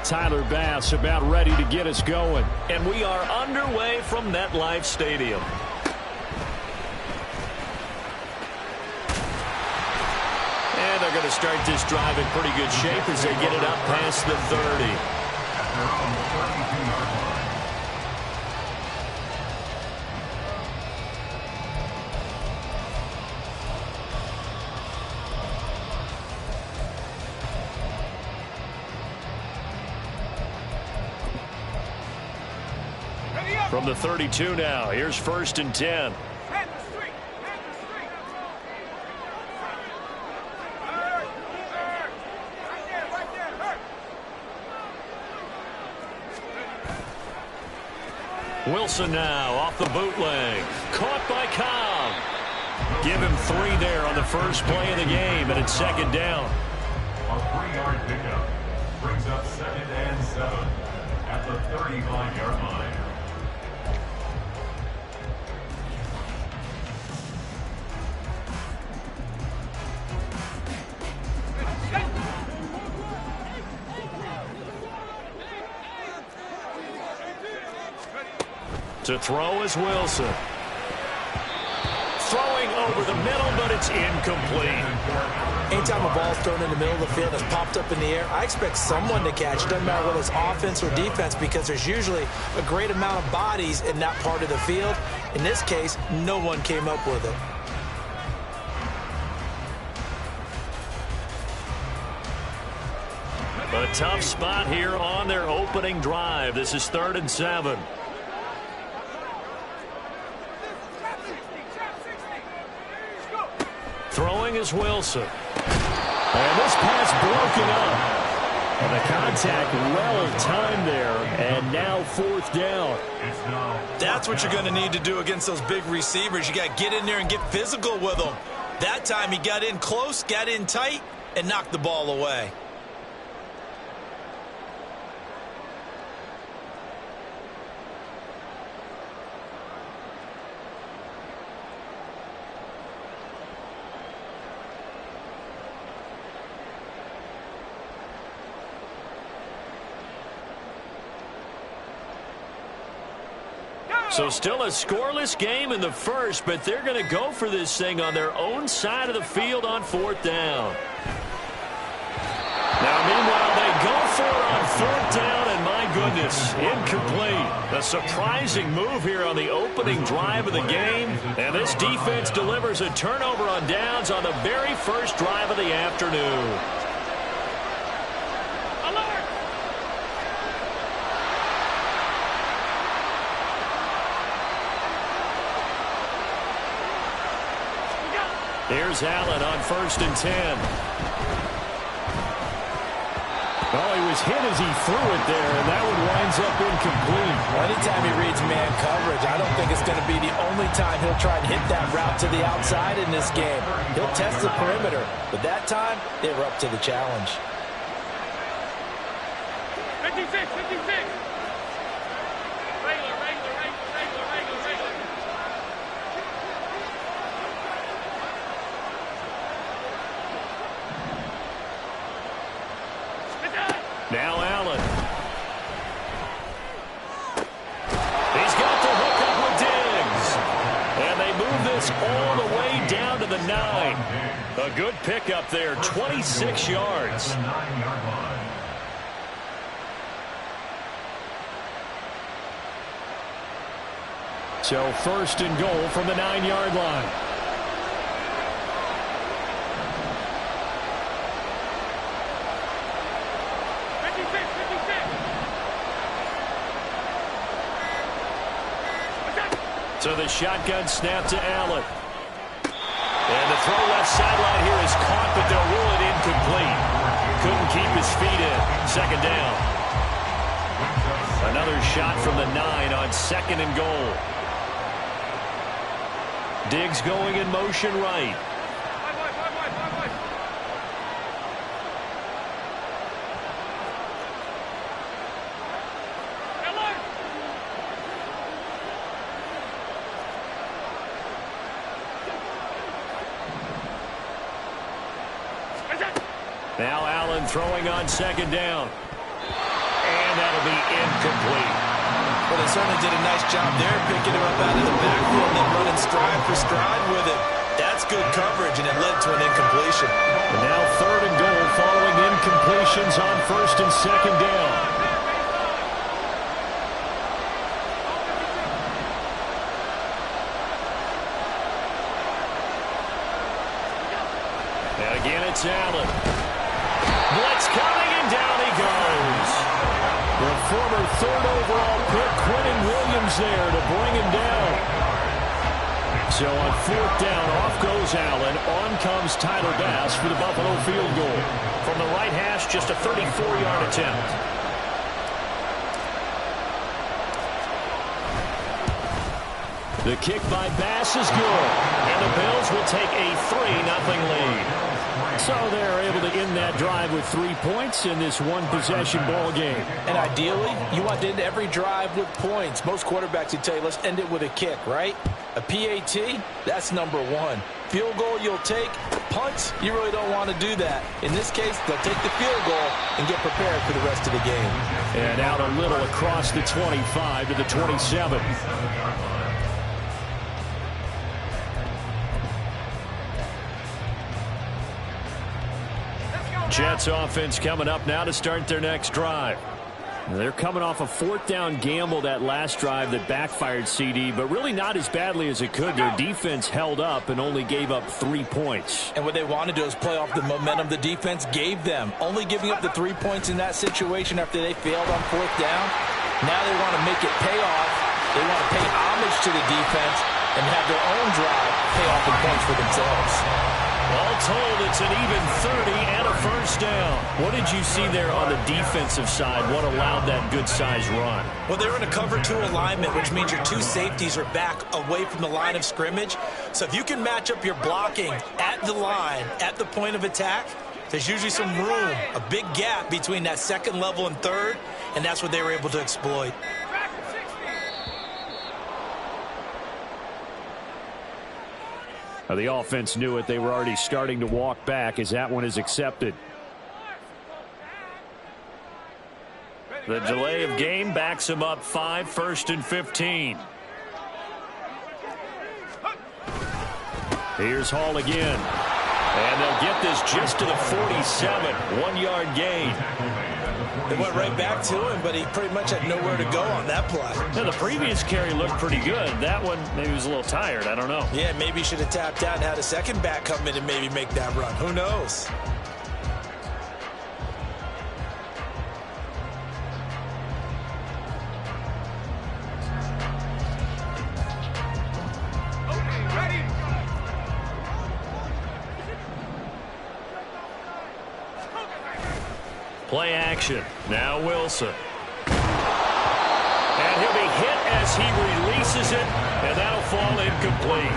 Tyler Bass about ready to get us going. And we are underway from MetLife Stadium. And they're going to start this drive in pretty good shape as they get it up past the 30. From the 32 now, here's 1st and 10. Wilson now off the bootleg. Caught by Cobb. Give him 3 there on the first play of the game, and it's 2nd down. A 3-yard pickup brings up 2nd and 7 at the 35-yard line. To throw is Wilson. Throwing over the middle, but it's incomplete. Anytime a ball's thrown in the middle of the field that's popped up in the air, I expect someone to catch it. Doesn't matter whether it's offense or defense, because there's usually a great amount of bodies in that part of the field. In this case, no one came up with it. A tough spot here on their opening drive. This is 3rd and 7. Throwing is Wilson. And this pass broken up. And the contact well timed there. And now 4th down. That's what you're going to need to do against those big receivers. You got to get in there and get physical with them. That time he got in close, got in tight, and knocked the ball away. So still a scoreless game in the first, but they're going to go for this thing on their own side of the field on 4th down. Now, meanwhile, they go for it on 4th down, and my goodness, incomplete. A surprising move here on the opening drive of the game, and this defense delivers a turnover on downs on the very first drive of the afternoon. Here's Allen on 1st and 10. Oh, he was hit as he threw it there, and that one winds up incomplete. Well, anytime he reads man coverage, I don't think it's going to be the only time he'll try and hit that route to the outside in this game. He'll test the perimeter, but that time, they were up to the challenge. 56, 56. Now Allen. He's got the hook up with Diggs. And they move this all the way down to the 9. A good pickup there, 26 yards. So 1st and goal from the 9-yard line. So the shotgun snap to Allen. And the throw left sideline here is caught, but they'll rule it incomplete. Couldn't keep his feet in. 2nd down. Another shot from the 9 on 2nd and goal. Diggs going in motion right. Now Allen throwing on 2nd down. that'll be incomplete. Well, they certainly did a nice job there, picking him up out of the backfield and then running stride for stride with him. That's good coverage, and it led to an incompletion. And now 3rd and goal following incompletions on 1st and 2nd down. And again, it's Allen. Blitz coming, and down he goes. The former 3rd overall pick, Quentin Williams there to bring him down. So on 4th down, off goes Allen. On comes Tyler Bass for the Buffalo field goal. From the right hash, just a 34-yard attempt. The kick by Bass is good. And the Bills will take a 3-0 lead. So they're able to end that drive with 3 points in this one-possession ball game. And ideally, you want to end every drive with points. Most quarterbacks would tell you, let's end it with a kick, right? A PAT, that's number 1. Field goal you'll take. Punts, you really don't want to do that. In this case, they'll take the field goal and get prepared for the rest of the game. And out a little across the 25 to the 27. Jets offense coming up now to start their next drive. They're coming off a 4th down gamble that last drive that backfired, CD, but really not as badly as it could. Their defense held up and only gave up 3 points. And what they want to do is play off the momentum the defense gave them. Only giving up the 3 points in that situation after they failed on 4th down. Now they want to make it pay off. They want to pay homage to the defense and have their own drive pay off in points for themselves. All told, it's an even 30 and a 1st down. What did you see there on the defensive side? What allowed that good-sized run? Well, they're in a cover 2 alignment, which means your 2 safeties are back away from the line of scrimmage. So if you can match up your blocking at the line, at the point of attack, there's usually some room, a big gap between that 2nd level and 3rd, and that's what they were able to exploit. The offense knew it. They were already starting to walk back as that one is accepted. The delay of game backs him up 5, 1st and 15. Here's Hall again. And they'll get this just to the 47. 1-yard gain. They went right back to him, but he pretty much had nowhere to go on that play. Now, the previous carry looked pretty good. That one, maybe he was a little tired. I don't know. Yeah, maybe he should have tapped out and had a second back come in and maybe make that run. Who knows? Play action. Now Wilson. And he'll be hit as he releases it, and that'll fall incomplete.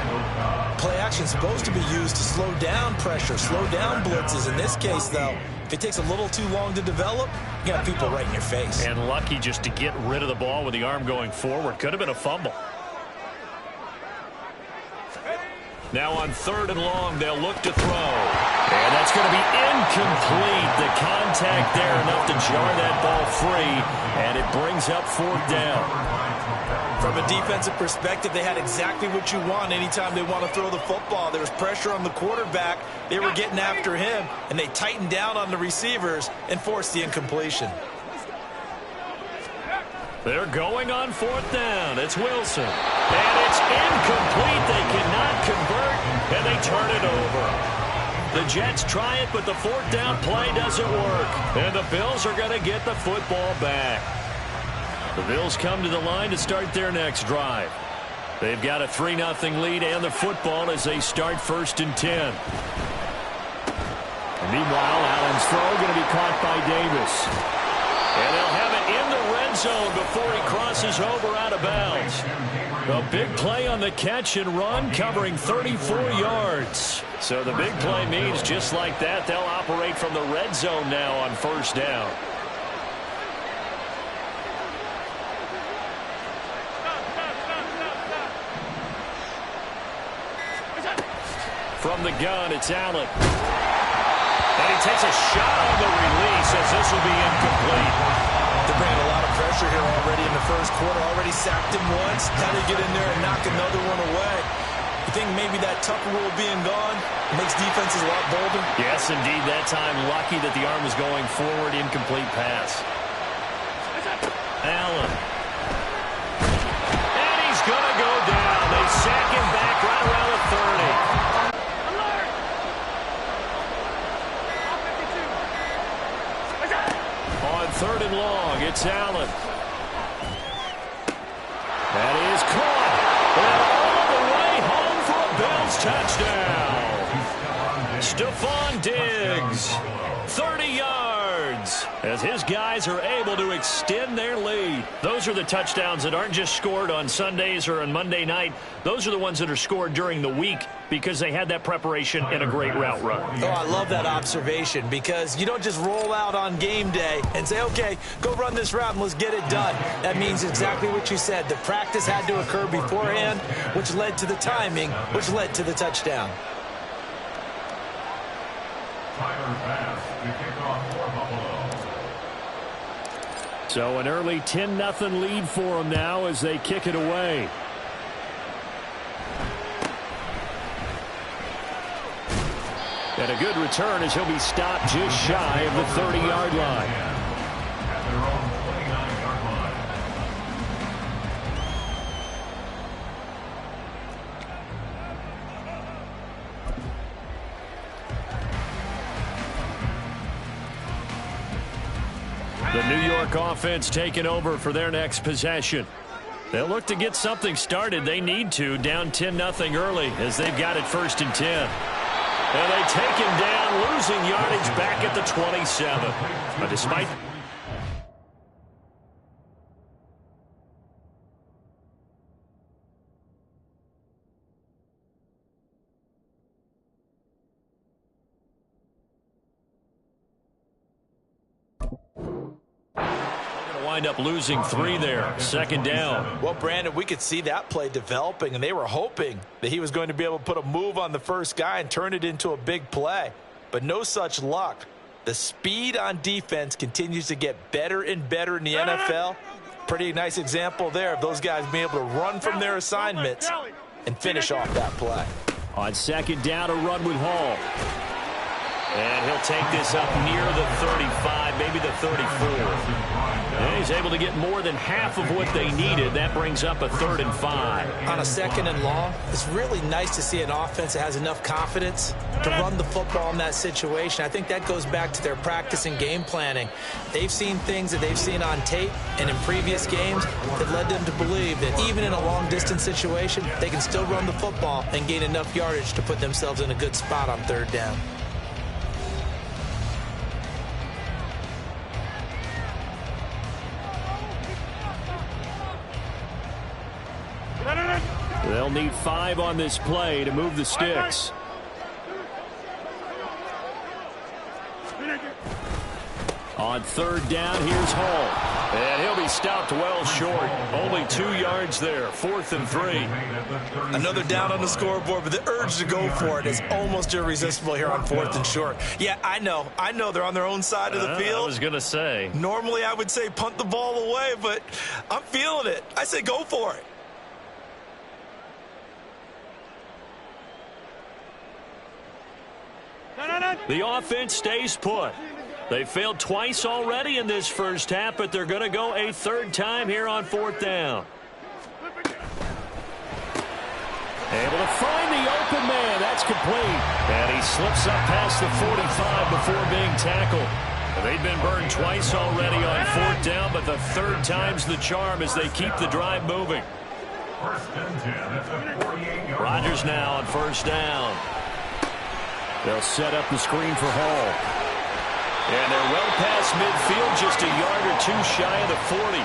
Play action is supposed to be used to slow down pressure, slow down blitzes. In this case, though, if it takes a little too long to develop, you got people right in your face. And lucky just to get rid of the ball with the arm going forward. Could have been a fumble. Now on 3rd and long, they'll look to throw. And that's going to be incomplete. The contact there enough to jar that ball free, and it brings up 4th down. From a defensive perspective, they had exactly what you want anytime they want to throw the football. There was pressure on the quarterback. They were getting after him, and they tightened down on the receivers and forced the incompletion. They're going on 4th down. It's Wilson. And it's incomplete. They cannot convert, and they turn it over. The Jets try it, but the 4th down play doesn't work. And the Bills are going to get the football back. The Bills come to the line to start their next drive. They've got a 3-0 lead and the football as they start 1st and 10. And meanwhile, Allen's throw going to be caught by Davis. And they'll have it in the red zone before he crosses over out of bounds. A big play on the catch and run, covering 34 yards. So the big play means just like that, they'll operate from the red zone now on 1st down. From the gun, it's Allen. And he takes a shot on the release as this will be incomplete. They're bringing a lot of pressure here already in the first quarter. Already sacked him once. Now they get in there and knock another one away. You think maybe that Tucker rule being gone makes defenses a lot bolder? Yes, indeed. That time, lucky that the arm was going forward. Incomplete pass. Allen. And he's going to go down. They sack him back right around the 30. On 3rd and long, it's Allen. That is caught. And all the way home for a Bills touchdown. Stephon Diggs, 30 yards, as his guys are able to extend their lead. Those are the touchdowns that aren't just scored on Sundays or on Monday night. Those are the ones that are scored during the week because they had that preparation and a great route run. Oh, I love that observation because you don't just roll out on game day and say, okay, go run this route and let's get it done. That means exactly what you said. The practice had to occur beforehand, which led to the timing, which led to the touchdown. Tyler Bass to kick off for Buffalo. So an early 10-0 lead for them now as they kick it away. And a good return as he'll be stopped just shy of the 30-yard line. At their own 29-yard line. The New York offense taking over for their next possession. They'll look to get something started. They need to, down 10-0 early as they've got it 1st and 10. And they take him down, losing yardage back at the 27. But despite... wind up losing 3 there. 2nd down. Well, Brandon, we could see that play developing, and they were hoping that he was going to be able to put a move on the first guy and turn it into a big play. But no such luck. The speed on defense continues to get better and better in the NFL. Pretty nice example there of those guys being able to run from their assignments and finish off that play. On 2nd down, a run with Hall. And he'll take this up near the 35, maybe the 34. And he's able to get more than half of what they needed. That brings up a 3rd and 5. On a 2nd and long, it's really nice to see an offense that has enough confidence to run the football in that situation. I think that goes back to their practice and game planning. They've seen things that they've seen on tape and in previous games that led them to believe that even in a long-distance situation, they can still run the football and gain enough yardage to put themselves in a good spot on 3rd down. They'll need 5 on this play to move the sticks. On 3rd down, here's Hall. And he'll be stopped well short. Only 2 yards there. 4th and 3. Another down on the scoreboard, but the urge to go for it is almost irresistible here on 4th and short. Yeah, I know they're on their own side of the field. I was going to say. Normally I would say punt the ball away, but I'm feeling it. I say go for it. The offense stays put. They failed twice already in this first half, but they're going to go a 3rd time here on 4th down. Able to find the open man. That's complete. And he slips up past the 45 before being tackled. They've been burned twice already on 4th down, but the 3rd time's the charm as they keep the drive moving. 1st and 10 at the 48-yard line. Rodgers now on 1st down. They'll set up the screen for Hall. And they're well past midfield, just a yard or 2 shy of the 40.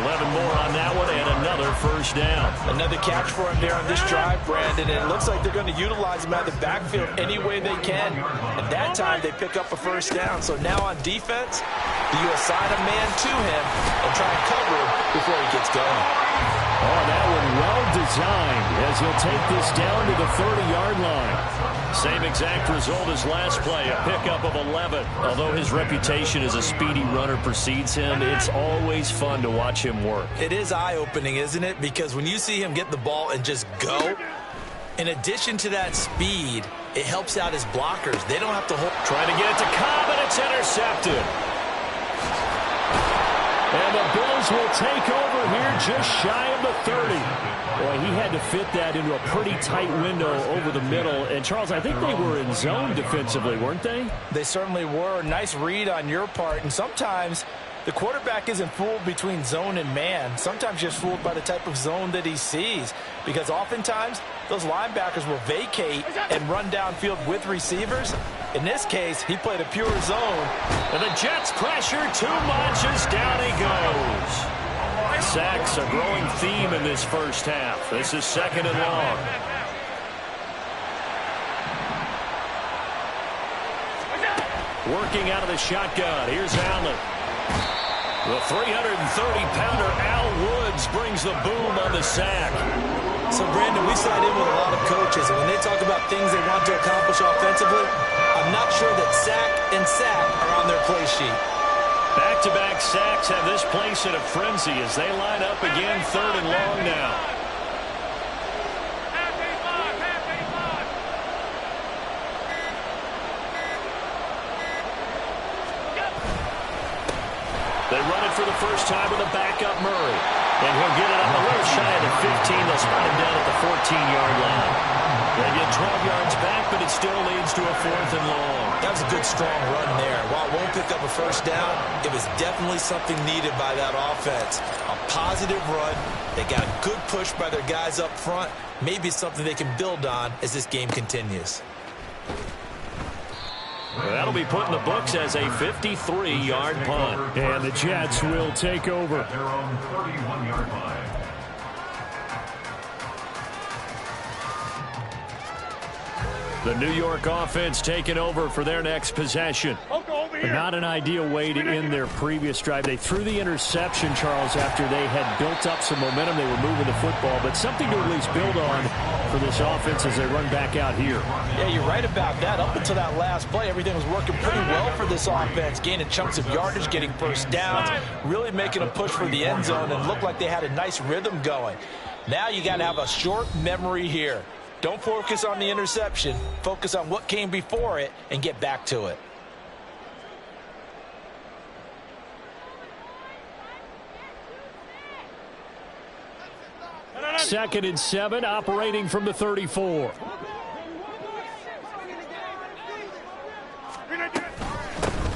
11 more on that one and another 1st down. Another catch for him there on this drive, Brandon, and it looks like they're going to utilize him out of the backfield any way they can. And that time they pick up a 1st down. So now on defense, do you assign a man to him and try and cover him before he gets going? Oh, that one well designed as he'll take this down to the 30-yard line. Same exact result as last play, a pickup of 11. Although his reputation as a speedy runner precedes him, it's always fun to watch him work. It is eye-opening, isn't it? Because when you see him get the ball and just go, in addition to that speed, it helps out his blockers. They don't have to hold. Trying to get it to Cobb, and it's intercepted. And the Bills will take over here just shy of the 30. Boy, he had to fit that into a pretty tight window over the middle. And, Charles, I think they were in zone defensively, weren't they? They certainly were. Nice read on your part. And sometimes the quarterback isn't fooled between zone and man. Sometimes just fooled by the type of zone that he sees. Because oftentimes, those linebackers will vacate and run downfield with receivers. In this case, he played a pure zone. And the Jets pressure too much as down he goes. Sacks a growing theme in this first half. This is 2nd and long. Working out of the shotgun. Here's Allen. The 330-pounder Al Woods brings the boom on the sack. So, Brandon, we sat in with a lot of coaches, and when they talk about things they want to accomplish offensively, I'm not sure that sack and sack are on their play sheet. Back-to-back sacks have this place in a frenzy as they line up again 3rd and long now. They run it for the first time with a backup Murray. And he'll get it up a little shy of the 15. They'll spot him down at the 14-yard line. They get 12 yards back, but it still leads to a 4th and long. That was a good, strong run there. While it won't pick up a first down, it was definitely something needed by that offense. A positive run. They got a good push by their guys up front. Maybe something they can build on as this game continues. That'll be put in the books as a 53-yard punt. And the Jets will take over. At their own 31-yard line. The New York offense taking over for their next possession. Not an ideal way to end their previous drive. They threw the interception, Charles, after they had built up some momentum. They were moving the football, but something to at least build on for this offense as they run back out here. Yeah, you're right about that. Up until that last play, everything was working pretty well for this offense, gaining chunks of yardage, getting first downs, really making a push for the end zone, and looked like they had a nice rhythm going. Now you got to have a short memory here. Don't focus on the interception. Focus on what came before it and get back to it. Second and 7, operating from the 34.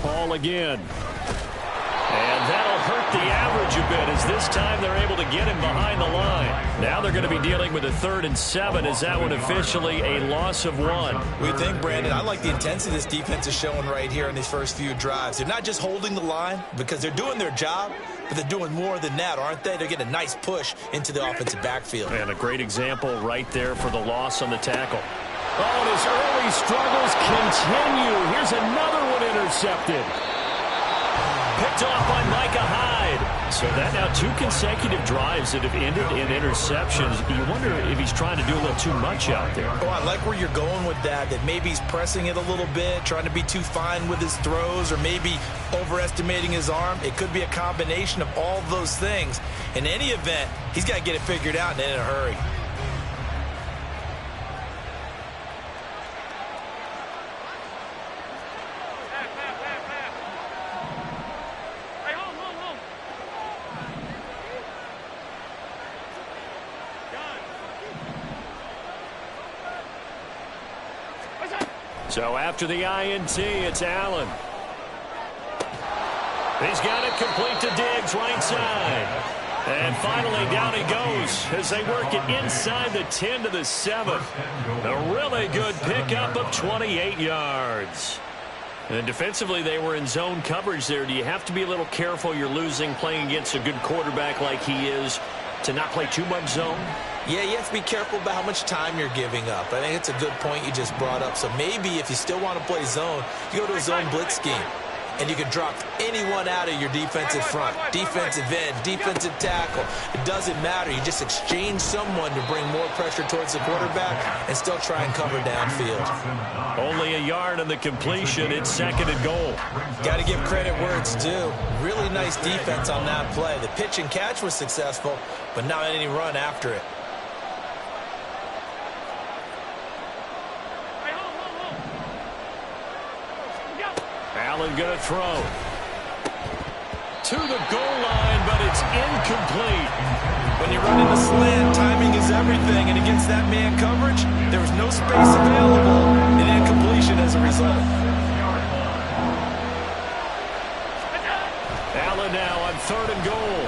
Ball again. And that'll hurt the average a bit as this time they're able to get him behind the line. Now they're going to be dealing with a 3rd and 7. Is that one officially a loss of 1? We think, Brandon, I like the intensity this defense is showing right here in these first few drives. They're not just holding the line because they're doing their job, but they're doing more than that, aren't they? They're getting a nice push into the offensive backfield. And a great example right there for the loss on the tackle. Oh, and his early struggles continue. Here's another one intercepted. Picked off by Micah Hyde. So that now 2 consecutive drives that have ended in interceptions. You wonder if he's trying to do a little too much out there. Oh, I like where you're going with that maybe he's pressing it a little bit, trying to be too fine with his throws, or maybe overestimating his arm. It could be a combination of all of those things. In any event, he's got to get it figured out and in a hurry. So after the INT, it's Allen. He's got it complete to Diggs, right side. And finally, down he goes as they work it inside the 10 to the 7. A really good pickup of 28 yards. And defensively, they were in zone coverage there. Do you have to be a little careful you're losing playing against a good quarterback like he is to not play too much zone? Yeah, you have to be careful about how much time you're giving up. I think it's a good point you just brought up. So maybe if you still want to play zone, you go to a zone blitz scheme. and you can drop anyone out of your defensive front. Defensive end, defensive tackle. It doesn't matter. You just exchange someone to bring more pressure towards the quarterback and still try and cover downfield. Only a yard on the completion. It's 2nd and goal. Got to give credit where it's due. Really nice defense on that play. The pitch and catch was successful, but not any run after it. Allen going to throw. To the goal line, but it's incomplete. When you run in the slant, timing is everything, and against that man coverage, there was no space available, and incompletion as a result. Allen now on 3rd and goal.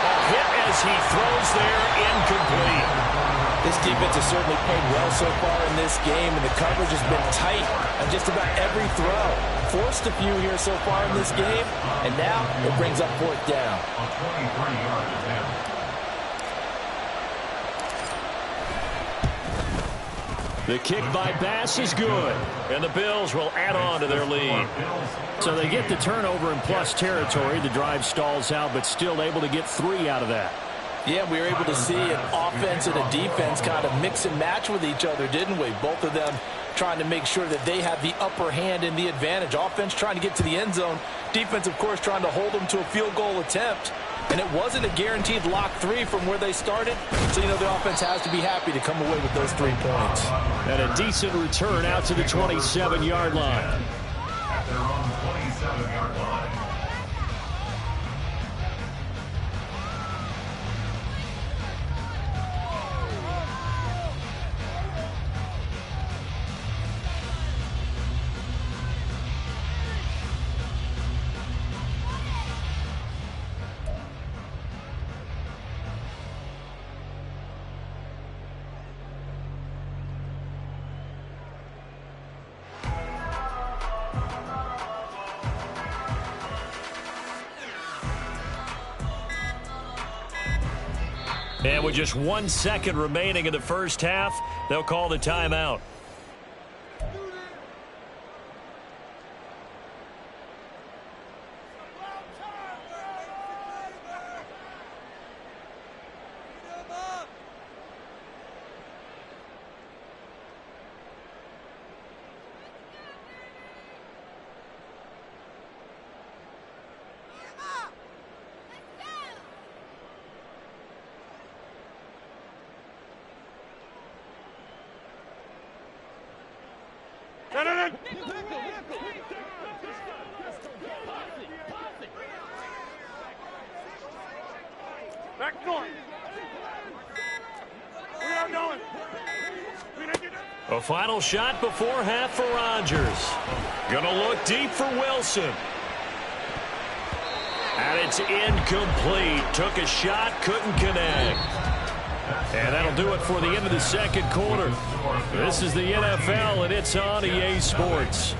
A hit as he throws there, incomplete. This defense has certainly played well so far in this game, and the coverage has been tight on just about every throw. Forced a few here so far in this game, and now it brings up 4th down. A 23-yard attempt. The kick by Bass is good, and the Bills will add on to their lead. So they get the turnover in plus territory. The drive stalls out, but still able to get 3 out of that. Yeah, we were able to see an offense and a defense kind of mix and match with each other, didn't we? Both of them trying to make sure that they have the upper hand and the advantage. Offense trying to get to the end zone. Defense, of course, trying to hold them to a field goal attempt. And it wasn't a guaranteed lock 3 from where they started. So, the offense has to be happy to come away with those 3 points. And a decent return out to the 27-yard line. At their own 27-yard line. And with just 1 second remaining in the first half, they'll call the timeout. Back going. We are going. A final shot before half for Rodgers. Gonna look deep for Wilson. And it's incomplete. Took a shot, couldn't connect. And that'll do it for the end of the second quarter. This is the NFL, and it's on EA Sports.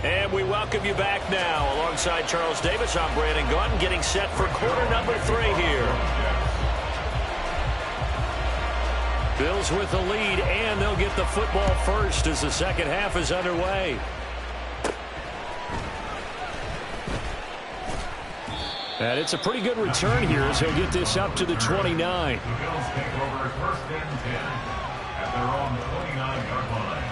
And we welcome you back now. Alongside Charles Davis, I'm Brandon Gaudin, getting set for quarter number 3 here. Bills with the lead, and they'll get the football first as the second half is underway. And it's a pretty good return here as he'll get this up to the 29. The Bills take over 1st and 10 at their own 29-yard line.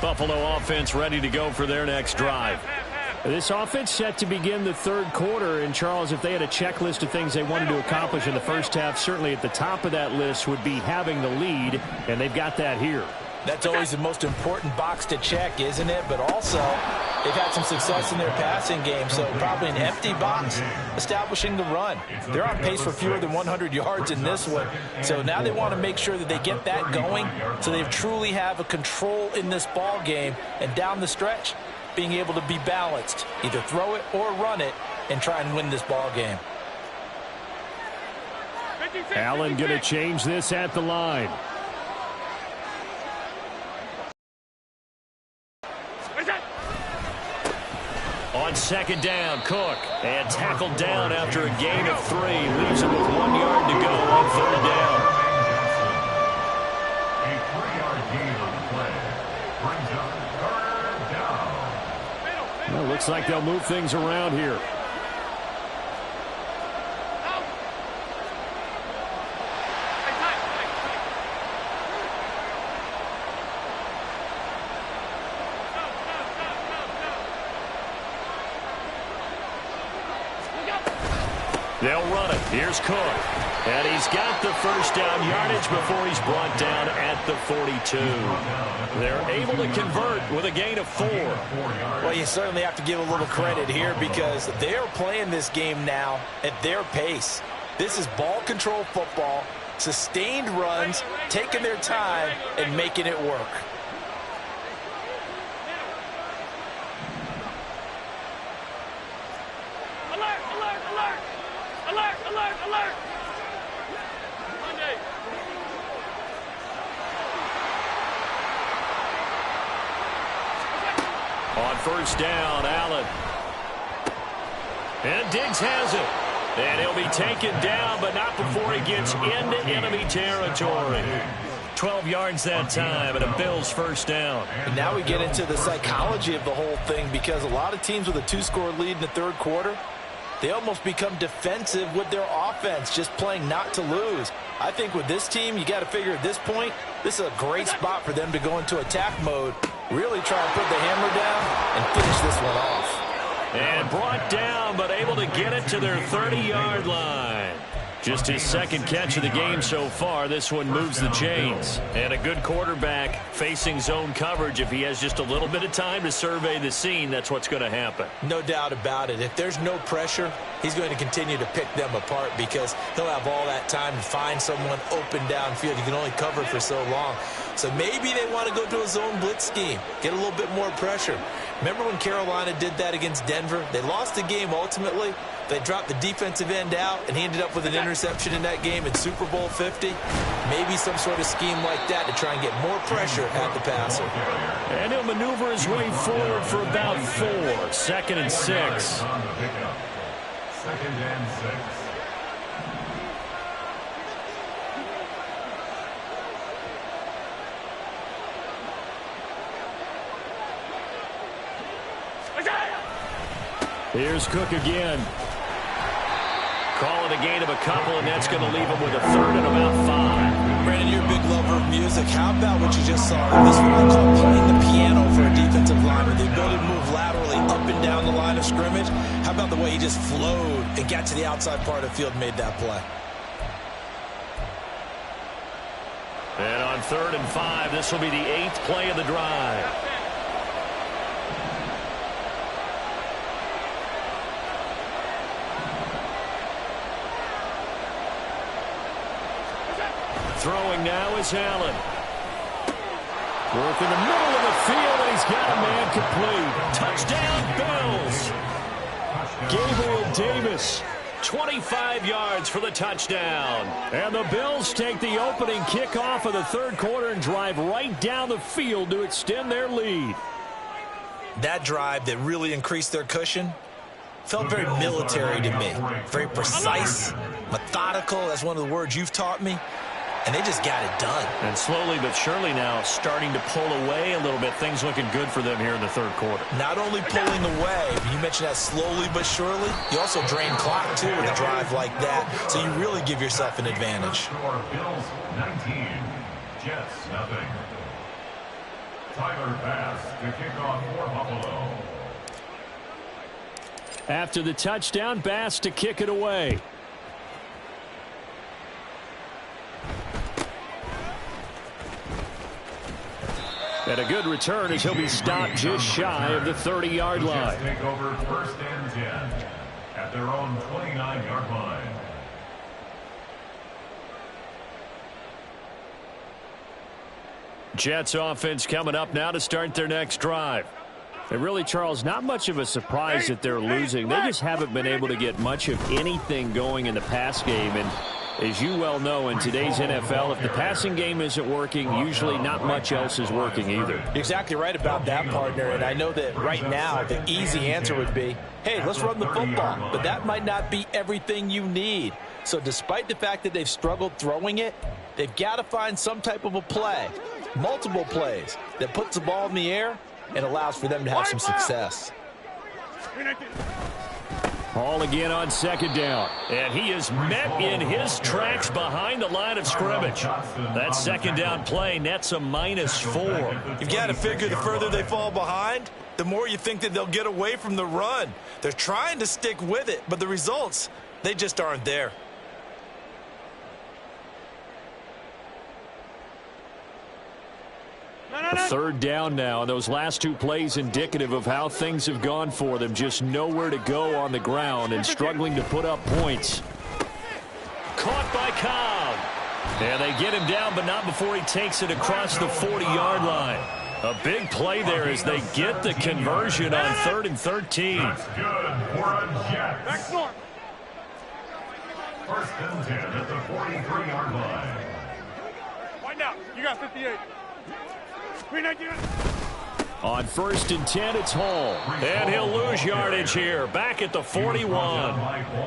Buffalo offense ready to go for their next drive. This offense set to begin the third quarter. And, Charles, if they had a checklist of things they wanted to accomplish in the first half, certainly at the top of that list would be having the lead, and they've got that here. That's always the most important box to check, isn't it? But also, They've had some success in their passing game, so probably an empty box establishing the run. They're on pace for fewer than 100 yards in this one, so now they want to make sure that they get that going so they truly have a control in this ball game, and down the stretch, being able to be balanced, either throw it or run it, and try and win this ball game. Allen going to change this at the line. On second down, Cook. And tackled down after a gain of 3. Leaves him with 1 yard to go on third down. A 3-yard gain on the play. Brings up third down. Well, looks like they'll move things around here. They'll run it. Here's Cook. And he's got the first down yardage before he's brought down at the 42. They're able to convert with a gain of 4. Well, you certainly have to give a little credit here because they're playing this game now at their pace. This is ball control football, sustained runs, taking their time, and making it work. Alert! Monday. On first down, Allen. And Diggs has it. And he'll be taken down, but not before he gets into enemy territory. 12 yards that time, and a Bills first down. And now we get into the psychology of the whole thing because a lot of teams with a 2-score lead in the third quarter, they almost become defensive with their offense, just playing not to lose. I think with this team, you got to figure at this point, this is a great spot for them to go into attack mode, really try and put the hammer down and finish this one off. And brought down, but able to get it to their 30-yard line. Just his second catch of the game so far. This one moves the chains. And a good quarterback facing zone coverage. If he has just a little bit of time to survey the scene, that's what's going to happen. No doubt about it. If there's no pressure, he's going to continue to pick them apart because he'll have all that time to find someone open downfield. You can only cover for so long. So maybe they want to go to a zone blitz scheme, get a little bit more pressure. Remember when Carolina did that against Denver? They lost the game ultimately. They dropped the defensive end out, and he ended up with an interception in that game in Super Bowl 50. Maybe some sort of scheme like that to try and get more pressure at the passer. And he'll maneuver his way forward for about 4. Second and 6. Second and 6. Here's Cook again. Call it a gain of a couple, and that's going to leave him with a third and about 5. Brandon, you're a big lover of music. How about what you just saw? This is what I call playing the piano for a defensive lineman. The ability to move laterally up and down the line of scrimmage. How about the way he just flowed and got to the outside part of the field and made that play? And on third and 5, this will be the 8th play of the drive. Throwing now is Allen. Work in the middle of the field, and he's got a man complete. Touchdown, Bills. Gabriel Davis, 25 yards for the touchdown. And the Bills take the opening kickoff of the third quarter and drive right down the field to extend their lead. That drive that really increased their cushion felt very military to me. Very precise, methodical. That's one of the words you've taught me. And they just got it done. And slowly but surely now starting to pull away a little bit. Things looking good for them here in the third quarter. Not only pulling away, but you mentioned that slowly but surely. You also drain clock, too, with a drive like that. So you really give yourself an advantage. Bills 19, Jets nothing. Tyler Bass to kick off for Buffalo. After the touchdown, Bass to kick it away. And a good return as he'll be stopped just shy of the 30-yard line. Take over 1st and 10 at their own 29-yard line. Jets offense coming up now to start their next drive. And really, Charles, not much of a surprise that they're losing. They just haven't been able to get much of anything going in the pass game. And as you well know, in today's NFL, if the passing game isn't working, usually not much else is working either. You're exactly right about that, partner. And I know that right now the easy answer would be, hey, let's run the football. But that might not be everything you need. So despite the fact that they've struggled throwing it, they've got to find some type of a play, multiple plays, that puts the ball in the air and allows for them to have some success. Ball again on 2nd down. And he is met in his tracks behind the line of scrimmage. That 2nd down play nets a -4. You've got to figure the further they fall behind, the more you think that they'll get away from the run. They're trying to stick with it, but the results, they just aren't there. A 3rd down now. Those last 2 plays indicative of how things have gone for them. Just nowhere to go on the ground and struggling to put up points. Caught by Cobb. And they get him down, but not before he takes it across the 40-yard line. A big play there as they get the conversion on 3rd and 13. That's good for a Jets. Back north. 1st and 10 at the 43-yard line. Wind out. You got 58. On 1st and 10, it's Hall. And he'll lose yardage here. Back at the 41.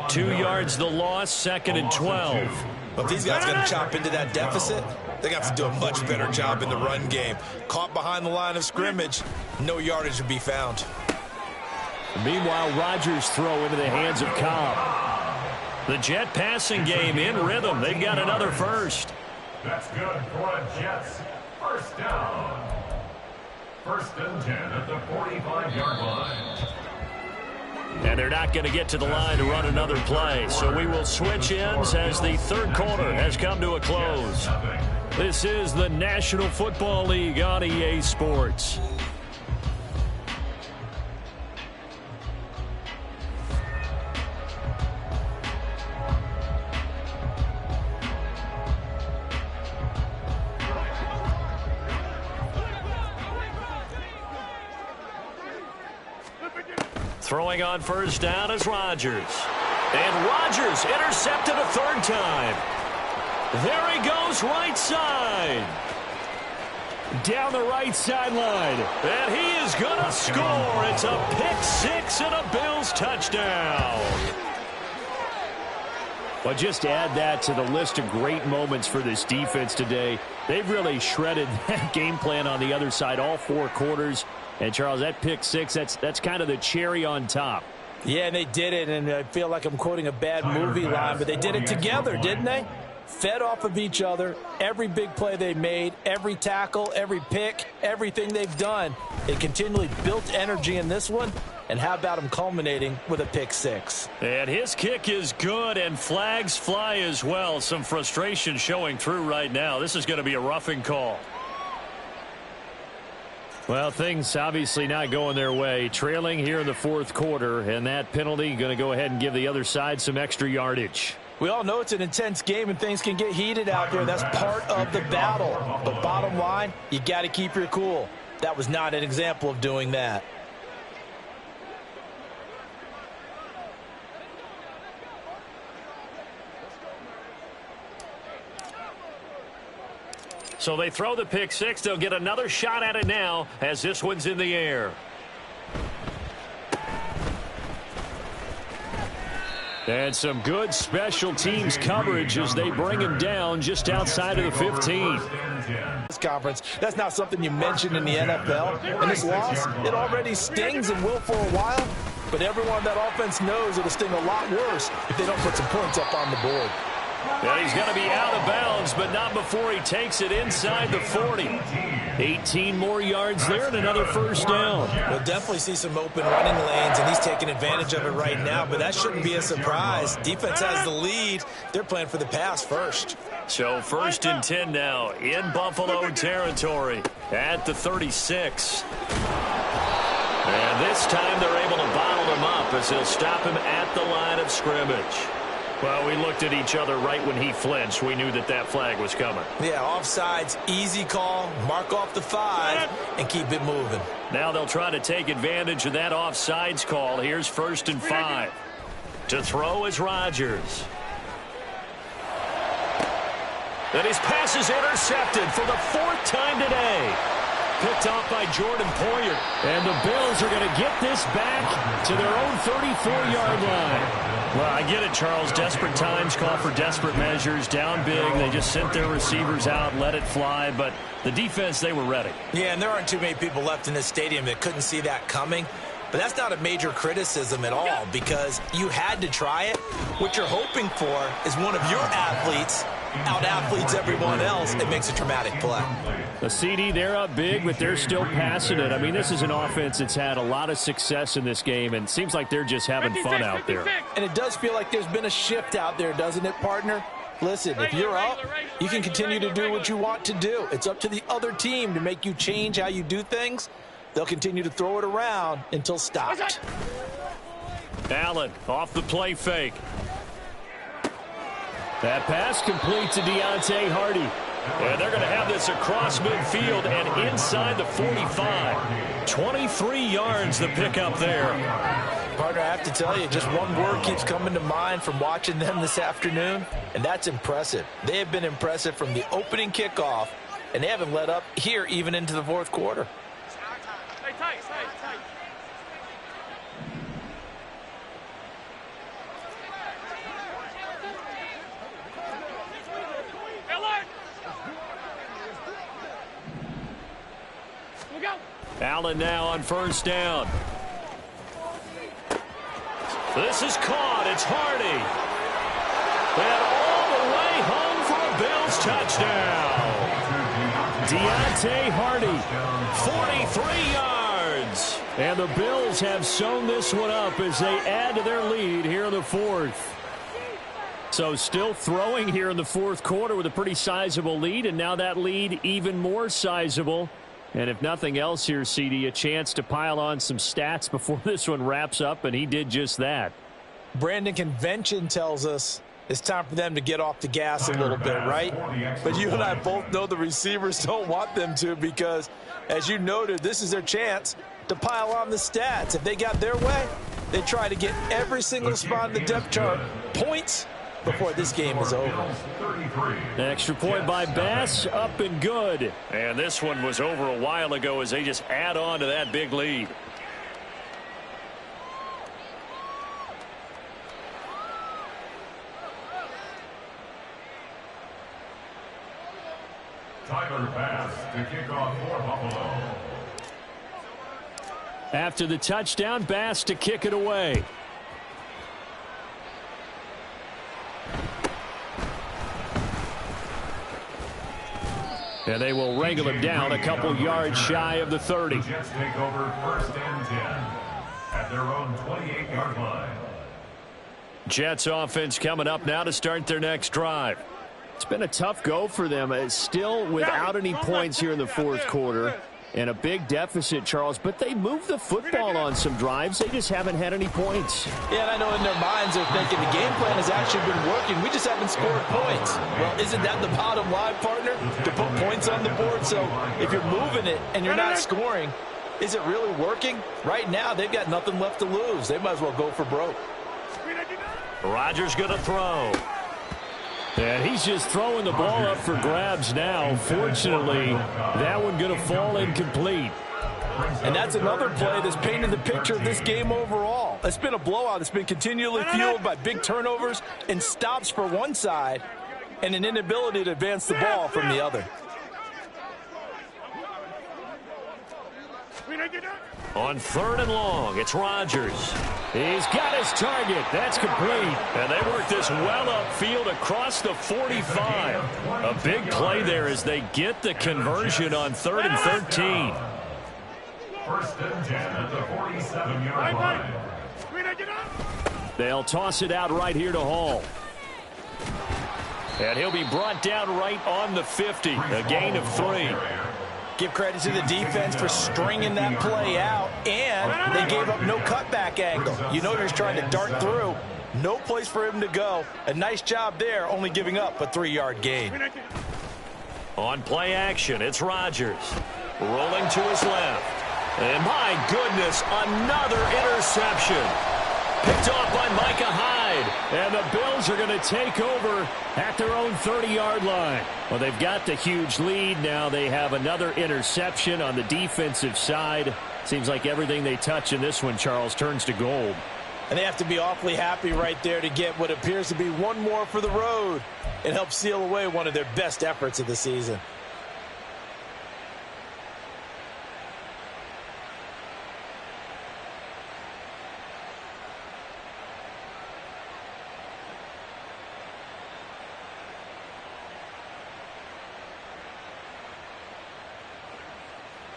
2 yards the loss, 2nd and 12. But if these guys got to chop into that deficit, they got to do a much better job in the run game. Caught behind the line of scrimmage, no yardage to be found. Meanwhile, Rodgers throw into the hands of Cobb. The Jet passing game in rhythm. They've got another first. That's good for a Jets. 1st down. 1st and 10 at the 45-yard line. And they're not going to get to the line to run another play. So we will switch ends as the 3rd quarter has come to a close. This is the National Football League on EA Sports. Throwing on 1st down is Rodgers. And Rodgers intercepted a 3rd time. There he goes right side. Down the right sideline. And he is going to score. It's a pick-6 and a Bills touchdown. Well, just add that to the list of great moments for this defense today. They've really shredded that game plan on the other side all 4 quarters. And, Charles, that pick-6, that's kind of the cherry on top. Yeah, and they did it, and I feel like I'm quoting a bad movie line, but they did it together, didn't they? Fed off of each other, every big play they made, every tackle, every pick, everything they've done. They continually built energy in this one, and how about them culminating with a pick-6? And his kick is good, and flags fly as well. Some frustration showing through right now. This is going to be a roughing call. Well, things obviously not going their way. Trailing here in the 4th quarter, and that penalty going to go ahead and give the other side some extra yardage. We all know it's an intense game and things can get heated out there. That's part of the battle. But bottom line, you got to keep your cool. That was not an example of doing that. So they throw the pick-6. They'll get another shot at it now as this one's in the air. And some good special teams coverage as they bring him down just outside of the 15. This conference, that's not something you mentioned in the NFL. And this loss, it already stings and will for a while. But everyone on that offense knows it'll sting a lot worse if they don't put some points up on the board. And he's going to be out of bounds, but not before he takes it inside the 40. 18 more yards there and another first down. We'll definitely see some open running lanes, and he's taking advantage of it right now, but that shouldn't be a surprise. Defense has the lead. They're playing for the pass first. So 1st and 10 now in Buffalo territory at the 36. And this time they're able to bottle him up as he'll stop him at the line of scrimmage. Well, we looked at each other right when he flinched. We knew that that flag was coming. Yeah, offsides, easy call, mark off the 5, and keep it moving. Now they'll try to take advantage of that offsides call. Here's 1st and 5. To throw is Rodgers. And his pass is intercepted for the 4th time today. Picked off by Jordan Poyer. And the Bills are going to get this back to their own 34-yard line. Well, I get it, Charles. Desperate times call for desperate measures. Down big. They just sent their receivers out, let it fly. But the defense, they were ready. Yeah, and there aren't too many people left in this stadium that couldn't see that coming. But that's not a major criticism at all because you had to try it. What you're hoping for is one of your athletes out-athletes everyone else. It makes a traumatic play. The CD, they're up big, but they're still passing it. I mean, this is an offense that's had a lot of success in this game, and it seems like they're just having fun out there. And it does feel like there's been a shift out there, doesn't it, partner? Listen, if you're up, you can continue to do what you want to do. It's up to the other team to make you change how you do things. They'll continue to throw it around until stopped. Allen off the play fake. That pass complete to Deontay Hardy. And they're going to have this across midfield and inside the 45. 23 yards the pickup there. Partner, I have to tell you, just one word keeps coming to mind from watching them this afternoon, and that's impressive. They have been impressive from the opening kickoff, and they haven't let up here even into the 4th quarter. Stay tight, stay tight. Allen now on 1st down. This is caught. It's Hardy. And all the way home for a Bills touchdown. Deontay Hardy, 43 yards. And the Bills have sewn this one up as they add to their lead here in the 4th. So still throwing here in the 4th quarter with a pretty sizable lead, and now that lead even more sizable. And if nothing else here, CD, a chance to pile on some stats before this one wraps up, and he did just that. Brandon, convention tells us it's time for them to get off the gas a little bit, right? But you and I both know the receivers don't want them to because, as you noted, this is their chance to pile on the stats. If they got their way, they try to get every single spot in the depth chart points before this game is over. Extra point by Bass, up and good. And this one was over a while ago as they just add on to that big lead. Tyler Bass to kick off for Buffalo. After the touchdown, Bass to kick it away. And they will wrangle him down a couple yards shy of the 30. The Jets take over 1st and 10 at their own 28-yard line. Jets offense coming up now to start their next drive. It's been a tough go for them. It's still without any points here in the 4th quarter. And a big deficit, Charles. But they moved the football on some drives. They just haven't had any points. Yeah, and I know in their minds they're thinking the game plan has actually been working. We just haven't scored points. Well, isn't that the bottom line, partner? To put points on the board. So if you're moving it and you're not scoring, is it really working? Right now, they've got nothing left to lose. They might as well go for broke. Rodgers going to throw. And he's just throwing the ball up for grabs now. Fortunately, that one going to fall incomplete. And that's another play that's painted the picture of this game overall. It's been a blowout. It's been continually fueled by big turnovers and stops for one side and an inability to advance the ball from the other. On 3rd and long, it's Rodgers. He's got his target. That's complete. And they work this well upfield across the 45. A big play there as they get the conversion on 3rd and 13. 1st and 10 at the 47-yard line. They'll toss it out right here to Hall. And he'll be brought down right on the 50. A gain of 3. Give credit to the defense for stringing that play out, and they gave up no cutback angle. You know you're trying to dart through. No place for him to go. A nice job there, only giving up a 3-yard gain. On play action, it's Rodgers. Rolling to his left. And my goodness, another interception. Picked off by Micah Hyde. And the Bills are going to take over at their own 30-yard line. Well, they've got the huge lead. Now they have another interception on the defensive side. Seems like everything they touch in this one, Charles, turns to gold. And they have to be awfully happy right there to get what appears to be one more for the road. It helps seal away one of their best efforts of the season.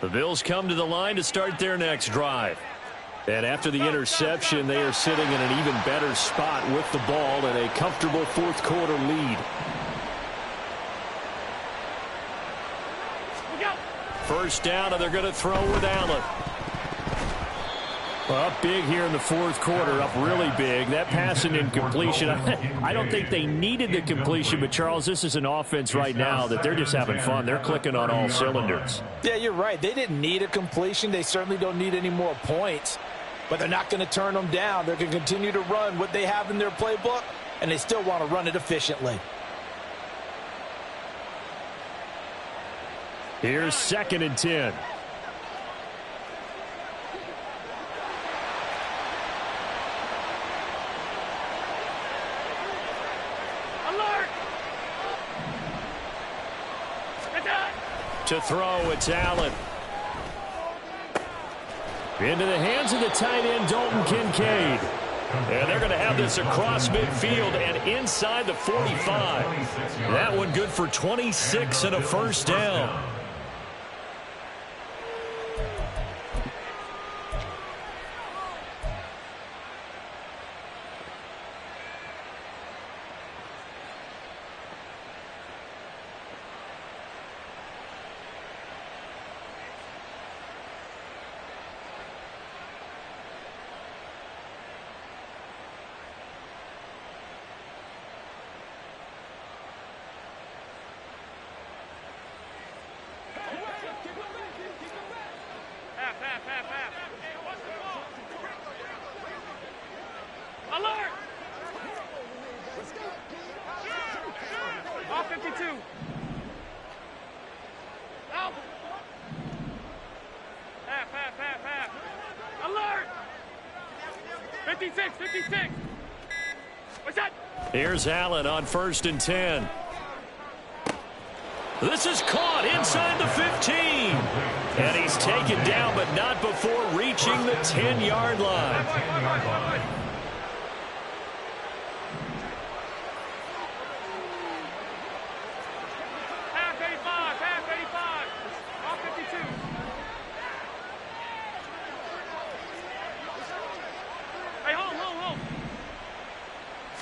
The Bills come to the line to start their next drive. And after the interception, they are sitting in an even better spot with the ball and a comfortable 4th quarter lead. First down, and they're going to throw with Allen. Up big here in the 4th quarter, up really big. That pass and incompletion, I don't think they needed the completion, but Charles, this is an offense right now that they're just having fun. They're clicking on all cylinders. Yeah, you're right. They didn't need a completion. They certainly don't need any more points, but they're not going to turn them down. They're going to continue to run what they have in their playbook, and they still want to run it efficiently. Here's 2nd and 10. To throw, it's Allen. Into the hands of the tight end, Dalton Kincaid. And they're going to have this across midfield and inside the 45. That one good for 26 and a first down. Alert! All 52. Out. Half. Alert! 56. What's that? Here's Allen on 1st and 10. This is caught inside the 15. And he's taken down, but not before reaching the 10-yard line. Half 85. All 52. Hey, hold.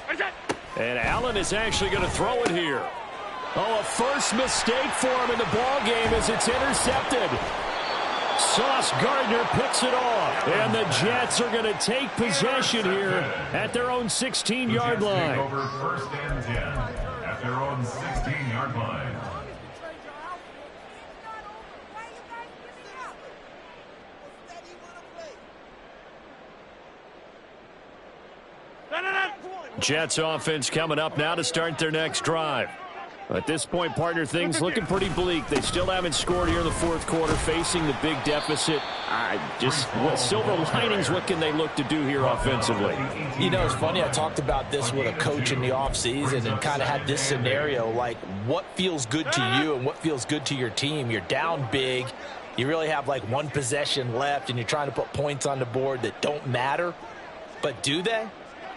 What is that? And Allen is actually going to throw it here. Oh, a first mistake for him in the ball game as it's intercepted. Sauce Gardner picks it off. And the Jets are going to take possession here at their own 16-yard line. Over 1st and 10 at their own 16-yard line. Jets offense coming up now to start their next drive. At this point, partner, things looking pretty bleak. They still haven't scored here in the 4th quarter, facing the big deficit. What silver linings, what can they look to do here offensively? You know, it's funny. I talked about this with a coach in the offseason and kind of had this scenario, like what feels good to you and what feels good to your team. You're down big. You really have like one possession left, and you're trying to put points on the board that don't matter. But do they?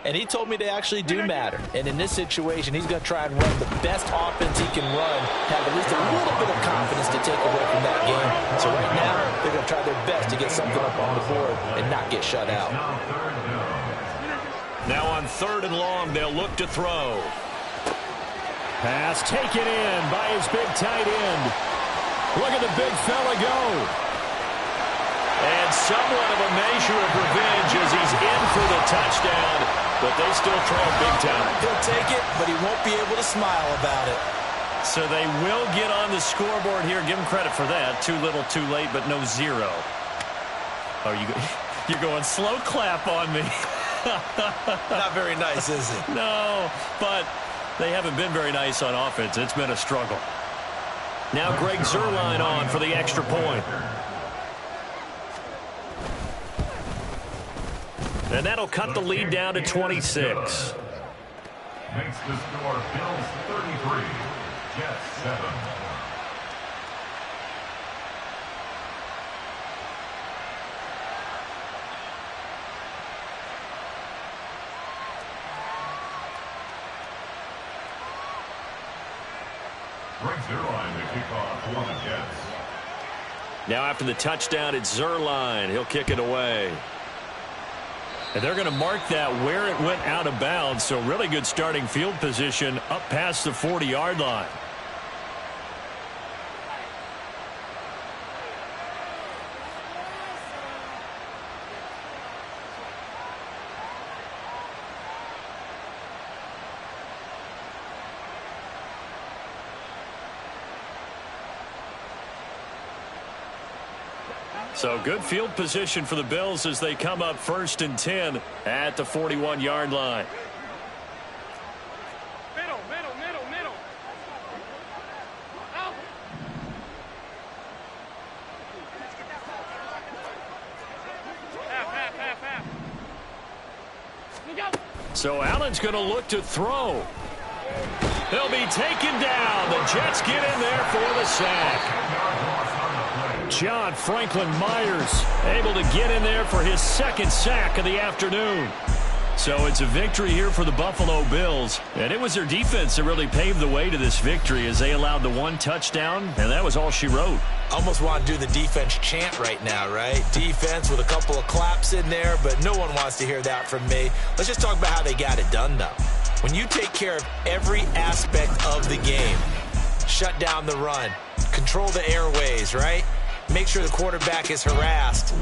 And he told me they actually do matter. And in this situation, he's going to try and run the best offense he can run, have at least a little bit of confidence to take away from that game. So right now, they're going to try their best to get something up on the board and not get shut out. Now on 3rd and long, they'll look to throw. Pass taken in by his big tight end. Look at the big fella go. And somewhat of a measure of revenge as he's in for the touchdown, but they still trail big time. He'll take it, but he won't be able to smile about it. So they will get on the scoreboard here. Give him credit for that. Too little, too late, but no zero. Oh, you're going slow clap on me. Not very nice, is it? No, but they haven't been very nice on offense. It's been a struggle. Now Greg Zuerlein on for the extra point. And that'll cut the lead down to 26. Makes the score Bills 33, Jets 7. Greg Zuerlein to kick off for the Jets. Now after the touchdown, it's Zuerlein. He'll kick it away. And they're going to mark that where it went out of bounds. So really good starting field position up past the 40-yard line. So good field position for the Bills as they come up 1st and 10 at the 41-yard line. Middle. Out. Half. Look out. So Allen's going to look to throw. He'll be taken down. The Jets get in there for the sack. John Franklin Myers able to get in there for his 2nd sack of the afternoon. So it's a victory here for the Buffalo Bills. And it was their defense that really paved the way to this victory as they allowed the 1 touchdown, and that was all she wrote. Almost want to do the defense chant right now, right? Defense with a couple of claps in there, but no one wants to hear that from me. Let's just talk about how they got it done, though. When you take care of every aspect of the game, shut down the run, control the airways, right? Make sure the quarterback is harassed.